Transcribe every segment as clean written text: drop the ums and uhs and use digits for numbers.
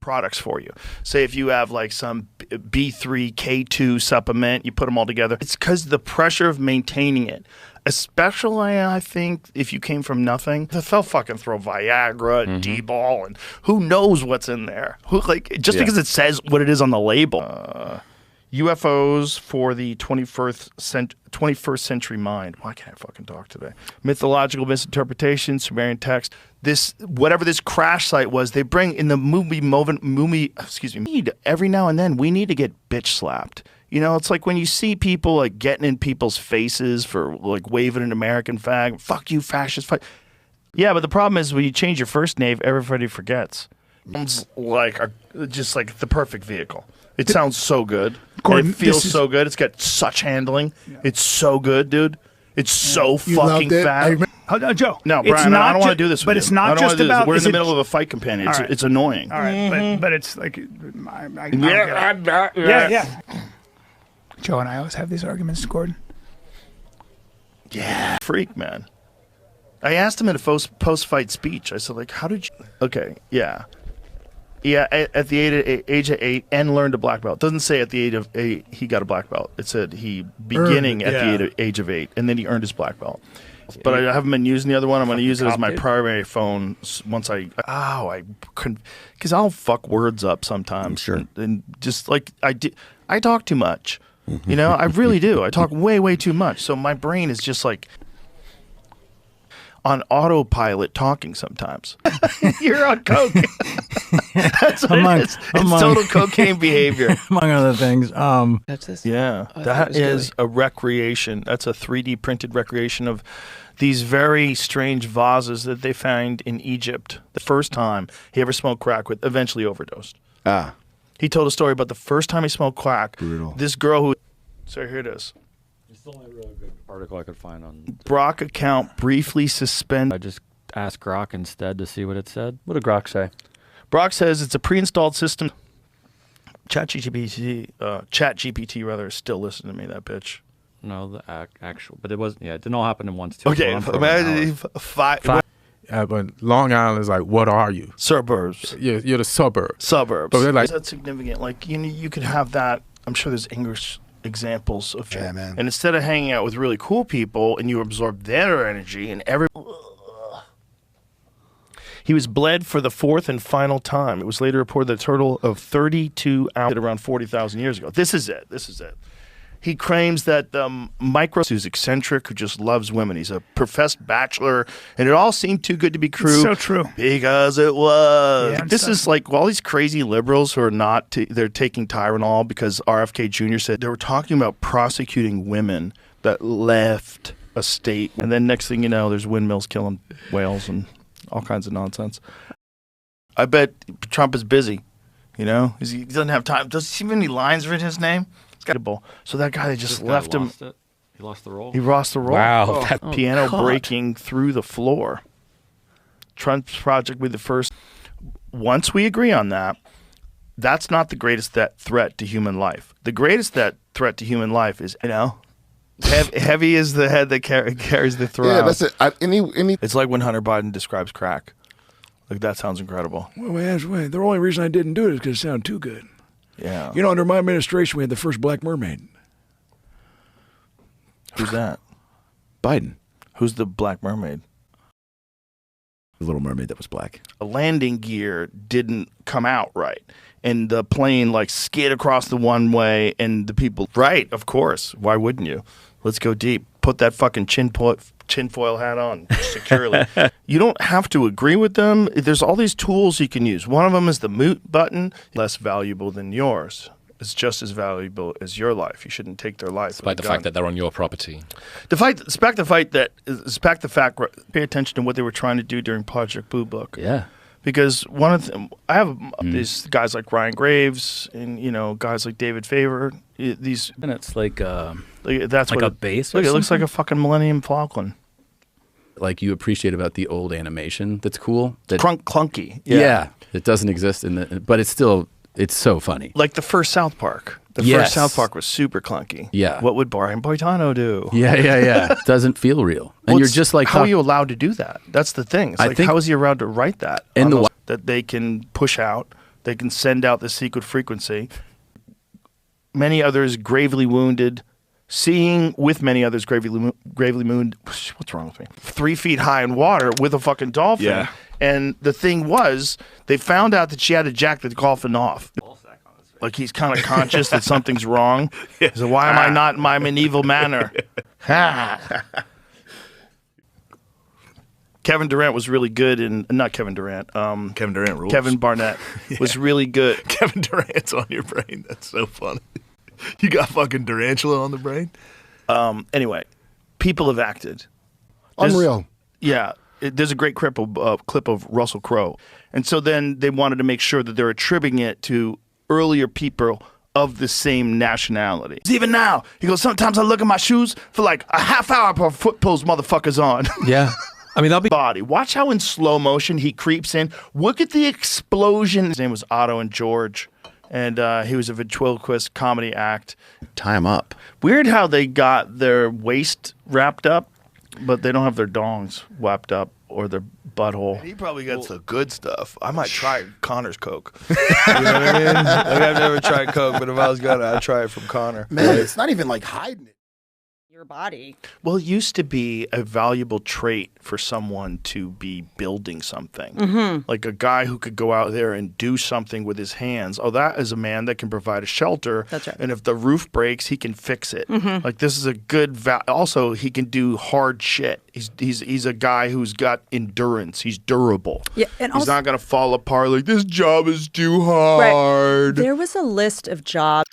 products for you. Say if you have like some B3, K2 supplement, you put them all together. It's because the pressure of maintaining it. Especially, I think, if you came from nothing, they'll fucking throw Viagra and D-ball, and who knows what's in there. Because it says what it is on the label. UFOs for the 21st century mind. Why can't I fucking talk today? Mythological misinterpretation, Sumerian text. Whatever this crash site was, they bring in the movie, every now and then, we need to get bitch slapped. You know, it's like when you see people like getting in people's faces for like waving an American flag. Fuck you, fascist. Fuck. Yeah, but the problem is when you change your first name, everybody forgets. It's like just like the perfect vehicle. It sounds so good. Gordon, it feels so good. It's got such handling. Yeah. It's so good, dude. It's so fucking fat. Joe. No, Brian, I don't want to do this with you. But it's not just about... We're in the middle of a fight companion. It's annoying. All right, but it's like... Yeah. Joe and I always have these arguments, Gordon. Yeah. Freak, man. I asked him in a post-fight speech. I said, like, how did you... Okay, yeah. Yeah, at the age of 8 and learned a black belt. It doesn't say at the age of 8 he got a black belt. It said he beginning at the age of 8, and then he earned his black belt. But I haven't been using the other one. I'm going to use it as my primary phone once I couldn't, because I'll fuck words up sometimes. Sure. And just like I talk too much. You know, I really do. I talk way too much. So my brain is just like on autopilot talking sometimes. You're on coke. That's what it is. It's total cocaine behavior. Among other things. That's this? Yeah. That is a recreation. That's a 3D printed recreation of these very strange vases that they found in Egypt. The first time he ever smoked crack with, eventually overdosed. He told a story about the first time he smoked crack. Brutal. This girl who... So here it is. It's the only really good article I could find on... Brock account briefly suspended. I just asked Grok instead to see what it said. What did Grok say? Brock says it's a pre-installed system. ChatGPT rather, is still listening to me, that bitch. No, the actual... But it wasn't... Yeah, it didn't all happen at once, too. Okay, imagine five. But Long Island is like, what are you? Suburbs. You're the suburbs. Suburbs. But they're like, that's significant. Like, you could have that. I'm sure there's English examples of yeah, man. And instead of hanging out with really cool people and you absorb their energy and he was bled for the fourth and final time. It was later reported that a total of 32 hours around 40,000 years ago. This is it. He claims that who's eccentric, who just loves women. He's a professed bachelor, and it all seemed too good to be true. It's so true. Because it was. Yeah, this is like all these crazy liberals who are not, they're taking Tylenol because RFK Jr. said they were talking about prosecuting women that left a state. And then next thing you know, there's windmills killing whales and all kinds of nonsense. I bet Trump is busy, you know? He doesn't have time. Does he have any lines written in his name? So that guy, they just left him. He lost the role? He lost the role. Wow. Piano breaking through the floor. Trump's project will be the first. Once we agree on that, that's not the greatest threat to human life. The greatest threat to human life is, heavy is the head that carries the throw. Yeah, that's it. It's like when Hunter Biden describes crack. Like, that sounds incredible. Wait. The only reason I didn't do it is because it sounded too good. Yeah. You know, under my administration, we had the first black mermaid. Who's that? Biden. Who's the black mermaid? The little mermaid that was black. The landing gear didn't come out right. And the plane, like, skid across the one way, and the people... Right, of course. Why wouldn't you? Let's go deep. Put that fucking tinfoil hat on securely. You don't have to agree with them. There's all these tools you can use. One of them is the mute button. Less valuable than yours. It's just as valuable as your life. You shouldn't take their life. Despite the fact that they're on your property. Pay attention to what they were trying to do during Project Blue Book. Yeah. Because one of them, I have these guys like Ryan Graves and, guys like David Favor. And it's like that's like what a base or Look, it looks something? like a fucking Millennium Falcon. Like you appreciate about the old animation that's cool. That, Clunky. Yeah. It doesn't exist but it's still, it's so funny. Like the first South Park. The first South Park was super clunky. Yeah. What would Brian Boitano do? Yeah. It doesn't feel real. And you're just like... How are you allowed to do that? That's the thing. It's like, how is he allowed to write that? And that they can push out They can send out the secret frequency. Many others gravely wounded. Seeing with many others gravely wounded. What's wrong with me? 3 feet high in water with a fucking dolphin. Yeah. And the thing was, they found out that she had to jack the dolphin off. Like he's kind of conscious that something's wrong. So why am I not in my medieval manner? Kevin Durant was really good in not Kevin Durant. Kevin Durant rules. Kevin Barnett was really good. Kevin Durant's on your brain. That's so funny. You got fucking Durantula on the brain? Anyway, people have acted. Unreal. Yeah. There's a great clip of Russell Crowe. And so then they wanted to make sure that they're attributing it to earlier people of the same nationality. Even now, he goes, sometimes I look at my shoes for like a half hour before foot pulls motherfuckers on. Yeah. I mean, I'll be Body. Watch how in slow motion he creeps in. Look at the explosion. His name was Otto and George. And he was a ventriloquist comedy act. tie him up. Weird how they got their waist wrapped up, but they don't have their dongs wrapped up or their butthole. He probably got some good stuff. I might try Connor's Coke. You know what I mean? Like, I've never tried Coke, but if I was gonna, I'd try it from Connor. Man, it's not even like hiding it. Your body. Well, it used to be a valuable trait for someone to be building something. Mm-hmm. Like a guy who could go out there and do something with his hands. Oh, that is a man that can provide a shelter. That's right. And if the roof breaks, he can fix it. Mm-hmm. Like this is a good also, he can do hard shit. He's a guy who's got endurance. He's durable. Yeah, and he's also, not going to fall apart like this job is too hard. There was a list of jobs.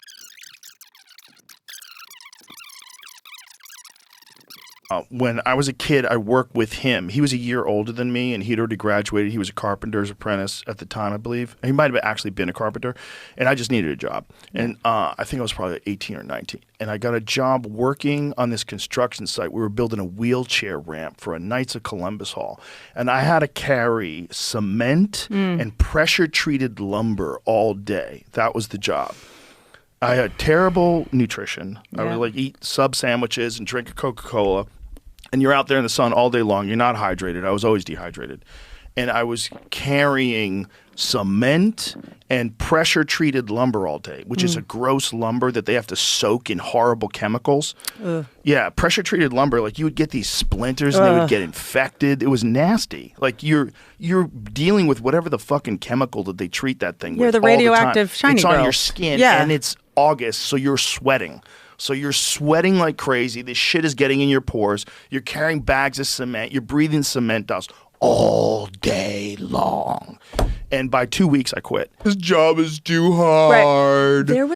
When I was a kid, I worked with him. He was a year older than me, and he'd already graduated. He was a carpenter's apprentice at the time, I believe. He might have actually been a carpenter, and I just needed a job. And I think I was probably 18 or 19. And I got a job working on this construction site. We were building a wheelchair ramp for a Knights of Columbus Hall. And I had to carry cement and pressure-treated lumber all day. That was the job. I had terrible nutrition. I would like eat sub sandwiches and drink a Coca-Cola. And you're out there in the sun all day long. You're not hydrated. I was always dehydrated. And I was carrying cement and pressure-treated lumber all day, which is a gross lumber that they have to soak in horrible chemicals. Yeah, pressure-treated lumber, like you would get these splinters and they would get infected. It was nasty. Like you're dealing with whatever the fucking chemical that they treat that thing with. You're the all time. radioactive shiny It's on girl. your skin Yeah. and it's August, so you're sweating. So you're sweating like crazy. This shit is getting in your pores. You're carrying bags of cement. You're breathing cement dust all day long. And by 2 weeks, I quit. This job is too hard. There was